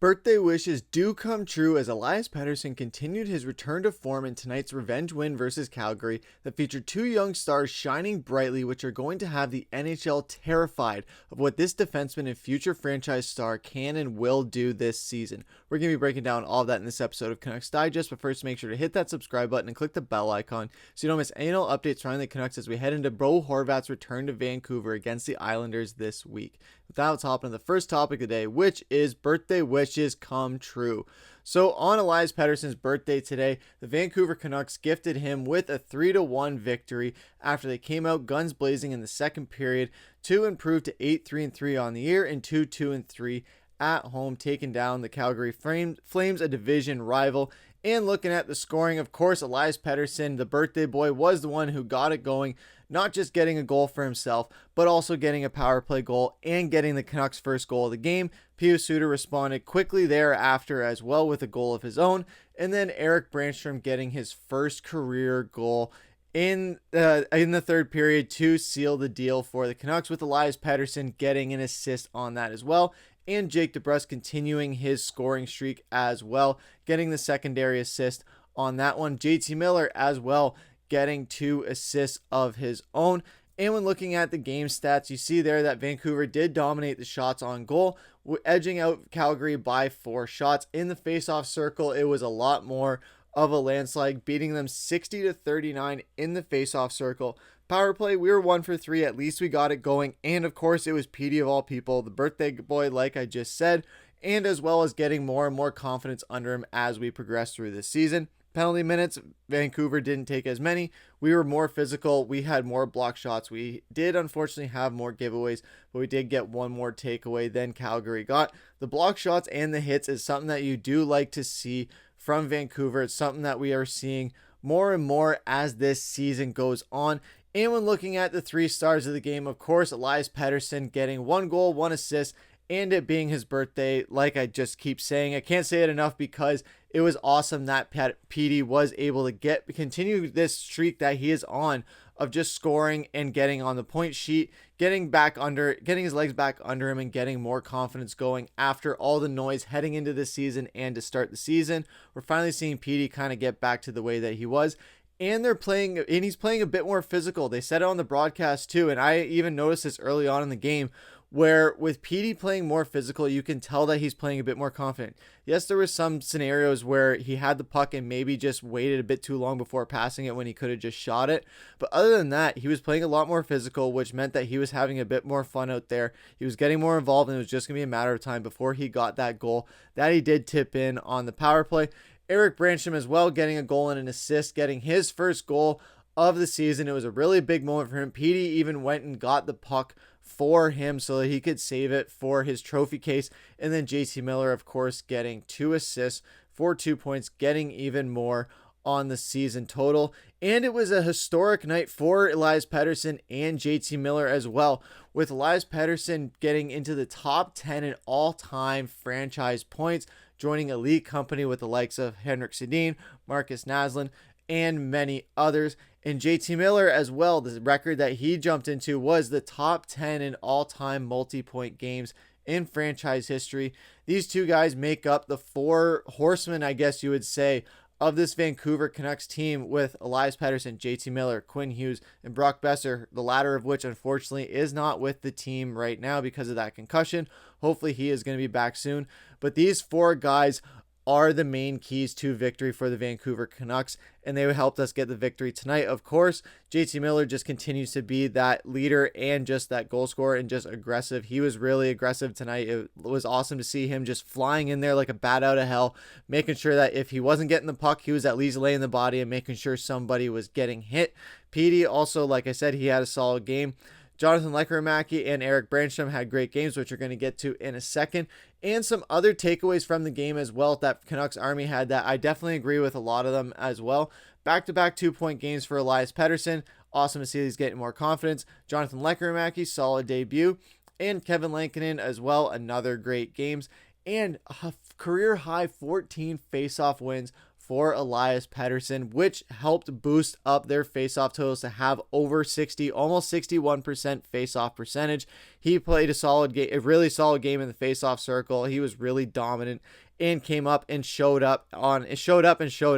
Birthday wishes do come true as Elias Pettersson continued his return to form in tonight's revenge win versus Calgary that featured two young stars shining brightly, which are going to have the NHL terrified of what this defenseman and future franchise star can and will do this season. We're going to be breaking down all of that in this episode of Canucks Digest, but first make sure to hit that subscribe button and click the bell icon so you don't miss any updates surrounding the Canucks as we head into Bo Horvat's return to Vancouver against the Islanders this week. With that, let's hop into the first topic of the day, which is birthday wishes come true. So on Elias Pettersson's birthday today, the Vancouver Canucks gifted him with a 3-1 victory after they came out guns blazing in the second period to improve to 8-3-3 on the year and 2-2-3 at home, taking down the Calgary Flames, a division rival. And looking at the scoring, of course, Elias Pettersson, the birthday boy, was the one who got it going, not just getting a goal for himself, but also getting a power play goal and getting the Canucks' first goal of the game. Pius Suter responded quickly thereafter as well with a goal of his own, and then Erik Brannstrom getting his first career goal in the third period to seal the deal for the Canucks, with Elias Pettersson getting an assist on that as well. And Jake DeBrusk continuing his scoring streak as well, getting the secondary assist on that one. JT Miller as well getting 2 assists of his own. And when looking at the game stats, you see there that Vancouver did dominate the shots on goal, edging out Calgary by 4 shots. In the faceoff circle, it was a lot more of a landslide, beating them 60-39 in the faceoff circle. Power play, we were 1 for 3. At least we got it going. And of course, it was Petey of all people, the birthday boy, like I just said, and as well as getting more and more confidence under him as we progress through this season. Penalty minutes, Vancouver didn't take as many. We were more physical. We had more block shots. We did unfortunately have more giveaways, but we did get one more takeaway than Calgary got. The block shots and the hits is something that you do like to see from Vancouver. It's something that we are seeing more and more as this season goes on. And when looking at the 3 stars of the game, of course, Elias Pettersson getting 1 goal, 1 assist, and it being his birthday, like I just keep saying. I can't say it enough because it was awesome that Petey was able to continue this streak that he is on of just scoring and getting on the point sheet, getting his legs back under him and getting more confidence going after all the noise heading into the season and to start the season. We're finally seeing Petey kind of get back to the way that he was. And he's playing a bit more physical. They said it on the broadcast too, and I even noticed this early on in the game, where with Petey playing more physical, you can tell that he's playing a bit more confident. Yes, there were some scenarios where he had the puck and maybe just waited a bit too long before passing it when he could have just shot it. But other than that, he was playing a lot more physical, which meant that he was having a bit more fun out there. He was getting more involved, and it was just going to be a matter of time before he got that goal that he did tip in on the power play. Erik Brannstrom as well getting a goal and an assist, getting his first goal of the season. It was a really big moment for him. Petey even went and got the puck for him so that he could save it for his trophy case. And then JT Miller, of course, getting 2 assists for 2 points, getting even more on the season total. And it was a historic night for Elias Pettersson and JT Miller as well, with Elias Pettersson getting into the top 10 in all-time franchise points, joining elite company with the likes of Henrik Sedin, Marcus Naslund, and many others. And JT Miller as well, the record that he jumped into was the top 10 in all-time multi-point games in franchise history. These two guys make up the 4 horsemen, I guess you would say, of this Vancouver Canucks team, with Elias Pettersson, JT Miller, Quinn Hughes, and Brock Boeser, the latter of which unfortunately is not with the team right now because of that concussion. Hopefully he is going to be back soon. But these 4 guys are the main keys to victory for the Vancouver Canucks, and they helped us get the victory tonight. Of course, JT Miller just continues to be that leader and just that goal scorer and just aggressive. He was really aggressive tonight. It was awesome to see him just flying in there like a bat out of hell, making sure that if he wasn't getting the puck, he was at least laying the body and making sure somebody was getting hit. Petey also, like I said, he had a solid game. Jonathan Lekkerimäki and Erik Brannstrom had great games, which we're going to get to in a second. And some other takeaways from the game as well that Canucks Army had that I definitely agree with a lot of them as well. Back-to-back 2-point games for Elias Pettersson. Awesome to see he's getting more confidence. Jonathan Lekkerimäki, solid debut. And Kevin Lankinen as well, another great games. And a career-high 14 face-off wins for Elias Pettersson, which helped boost up their faceoff totals to have over 60, almost 61% faceoff percentage. He played a solid game, a really solid game in the faceoff circle. He was really dominant and came up and showed up and showed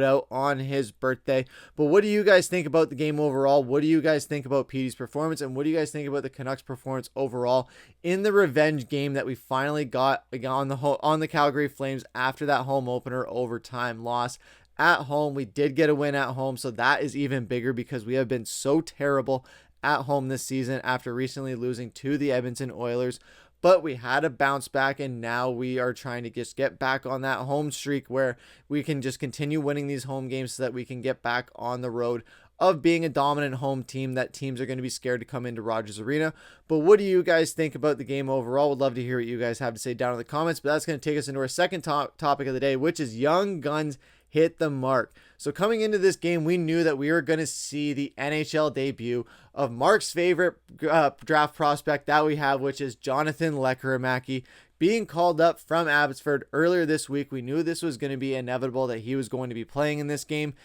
out on his birthday. But what do you guys think about the game overall? What do you guys think about Petey's performance, and what do you guys think about the Canucks performance overall in the revenge game that we finally got on the Calgary Flames after that home opener overtime loss? At home, we did get a win at home, so that is even bigger because we have been so terrible at home this season after recently losing to the Edmonton Oilers. But we had a bounce back, and now we are trying to just get back on that home streak where we can just continue winning these home games so that we can get back on the road of being a dominant home team that teams are going to be scared to come into Rogers Arena. But what do you guys think about the game overall? Would love to hear what you guys have to say down in the comments. But that's going to take us into our second topic of the day, which is young guns hit the mark. So coming into this game, we knew that we were going to see the NHL debut of Mark's favorite draft prospect that we have, which is Jonathan Lekkerimäki, being called up from Abbotsford earlier this week. We knew this was going to be inevitable, that he was going to be playing in this game.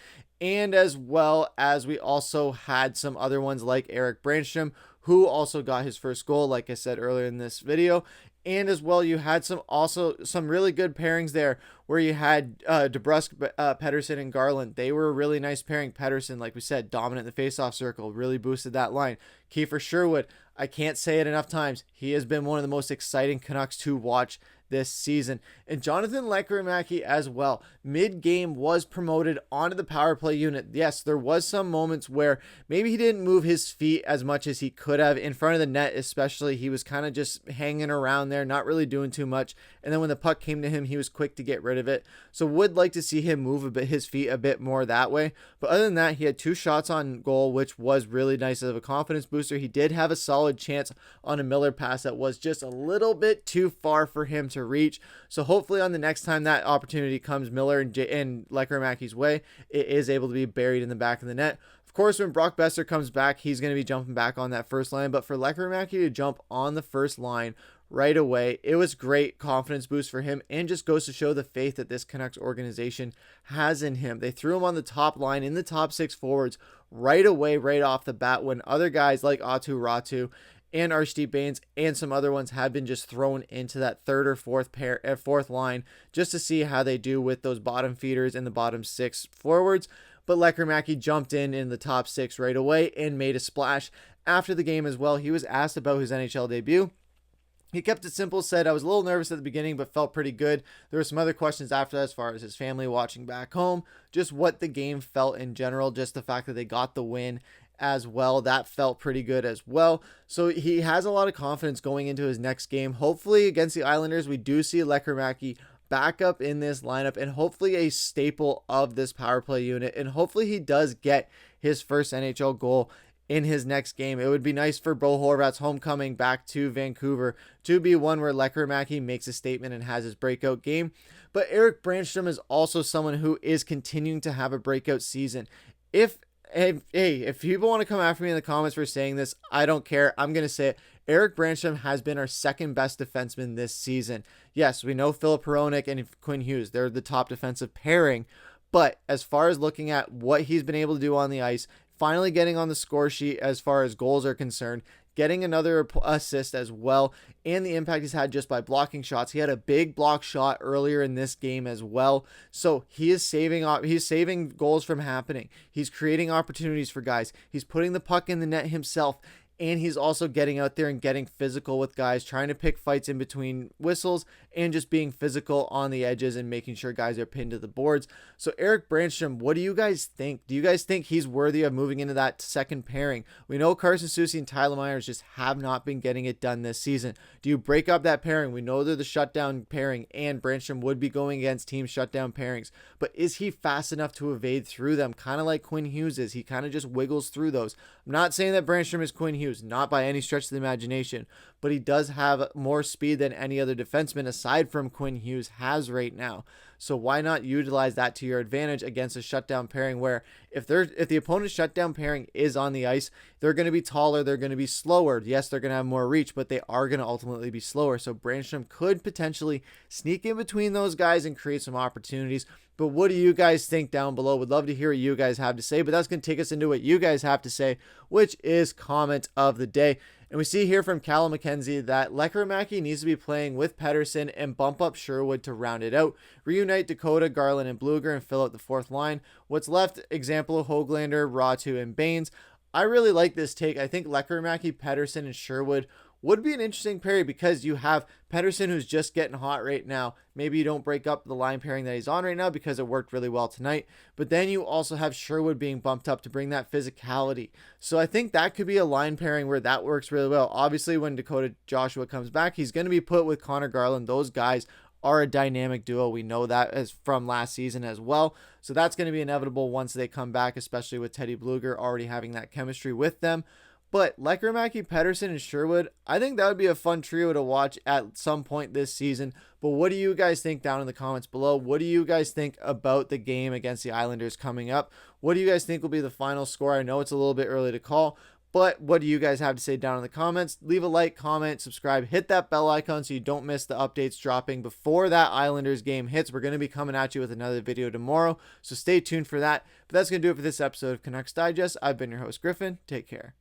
And as well as we also had some other ones like Erik Brannstrom, who also got his first goal, like I said earlier in this video. And as well, you had some really good pairings there where you had DeBrusk, Pettersson, and Garland. They were a really nice pairing. Pettersson, like we said, dominant in the faceoff circle, really boosted that line. Kiefer Sherwood, I can't say it enough times, he has been one of the most exciting Canucks to watch this season. And Jonathan Lekkerimäki as well, mid-game was promoted onto the power play unit. Yes, there was some moments where maybe he didn't move his feet as much as he could have in front of the net, especially. He was kind of just hanging around there, not really doing too much. And then when the puck came to him, he was quick to get rid of it. So would like to see him move his feet a bit more that way. But other than that, he had 2 shots on goal, which was really nice of a confidence booster. He did have a solid chance on a Miller pass that was just a little bit too far for him to reach. So hopefully on the next time that opportunity comes Miller and Lekkerimäki's way, it is able to be buried in the back of the net. Of course, when Brock Boeser comes back, he's going to be jumping back on that first line. But for Lekkerimäki to jump on the first line right away, it was great confidence boost for him, and just goes to show the faith that this Canucks organization has in him. They threw him on the top line in the top 6 forwards right away, right off the bat, when other guys like Aatu Räty and Archibald Bains and some other ones have been just thrown into that third or fourth line just to see how they do with those bottom feeders and the bottom 6 forwards. But Lekkerimäki jumped in the top 6 right away and made a splash. After the game as well, he was asked about his NHL debut. He kept it simple, said, "I was a little nervous at the beginning, but felt pretty good." There were some other questions after that as far as his family watching back home, just what the game felt in general, just the fact that they got the win as well. That felt pretty good as well. So he has a lot of confidence going into his next game. Hopefully against the Islanders, we do see Lekkerimäki back up in this lineup and hopefully a staple of this power play unit. And hopefully he does get his first NHL goal in his next game. It would be nice for Bo Horvat's homecoming back to Vancouver to be one where Lekkerimäki makes a statement and has his breakout game. But Erik Brannstrom is also someone who is continuing to have a breakout season. If people want to come after me in the comments for saying this, I don't care. I'm going to say it. Erik Brannstrom has been our second best defenseman this season. Yes, we know Filip Hronek and Quinn Hughes, they're the top defensive pairing. But as far as looking at what he's been able to do on the ice, finally getting on the score sheet as far as goals are concerned, getting another assist as well, and the impact he's had just by blocking shots. He had a big block shot earlier in this game as well. So he is saving goals from happening. He's creating opportunities for guys. He's putting the puck in the net himself. And he's also getting out there and getting physical with guys, trying to pick fights in between whistles and just being physical on the edges and making sure guys are pinned to the boards. So Erik Brannstrom, what do you guys think? Do you guys think he's worthy of moving into that second pairing? We know Carson Soucy and Tyler Myers just have not been getting it done this season. Do you break up that pairing? We know they're the shutdown pairing, and Brannstrom would be going against team shutdown pairings. But is he fast enough to evade through them? Kind of like Quinn Hughes is. He kind of just wiggles through those. I'm not saying that Brannstrom is Quinn Hughes, not by any stretch of the imagination, but he does have more speed than any other defenseman aside from Quinn Hughes has right now. So why not utilize that to your advantage against a shutdown pairing where if the opponent's shutdown pairing is on the ice, they're going to be taller, they're going to be slower. Yes, they're going to have more reach, but they are going to ultimately be slower. So Brannstrom could potentially sneak in between those guys and create some opportunities. But what do you guys think down below? Would love to hear what you guys have to say, but that's going to take us into what you guys have to say, which is comment of the day. And we see here from Callum McKenzie that Lekkerimäki needs to be playing with Pettersson and bump up Sherwood to round it out. Reunite Dakota, Garland, and Bluger and fill out the fourth line. What's left, example, Höglander, Ratu, and Baines. I really like this take. I think Lekkerimäki, Pettersson, and Sherwood would be an interesting pair because you have Pettersson who's just getting hot right now. Maybe you don't break up the line pairing that he's on right now because it worked really well tonight. But then you also have Sherwood being bumped up to bring that physicality. So I think that could be a line pairing where that works really well. Obviously, when Dakota Joshua comes back, he's going to be put with Connor Garland. Those guys are a dynamic duo. We know that as from last season as well. So that's going to be inevitable once they come back, especially with Teddy Bluger already having that chemistry with them. But Lekkerimäki, Pettersson, and Sherwood, I think that would be a fun trio to watch at some point this season. But what do you guys think down in the comments below? What do you guys think about the game against the Islanders coming up? What do you guys think will be the final score? I know it's a little bit early to call, but what do you guys have to say down in the comments? Leave a like, comment, subscribe, hit that bell icon so you don't miss the updates dropping before that Islanders game hits. We're going to be coming at you with another video tomorrow, so stay tuned for that. But that's going to do it for this episode of Canucks Digest. I've been your host, Griffin. Take care.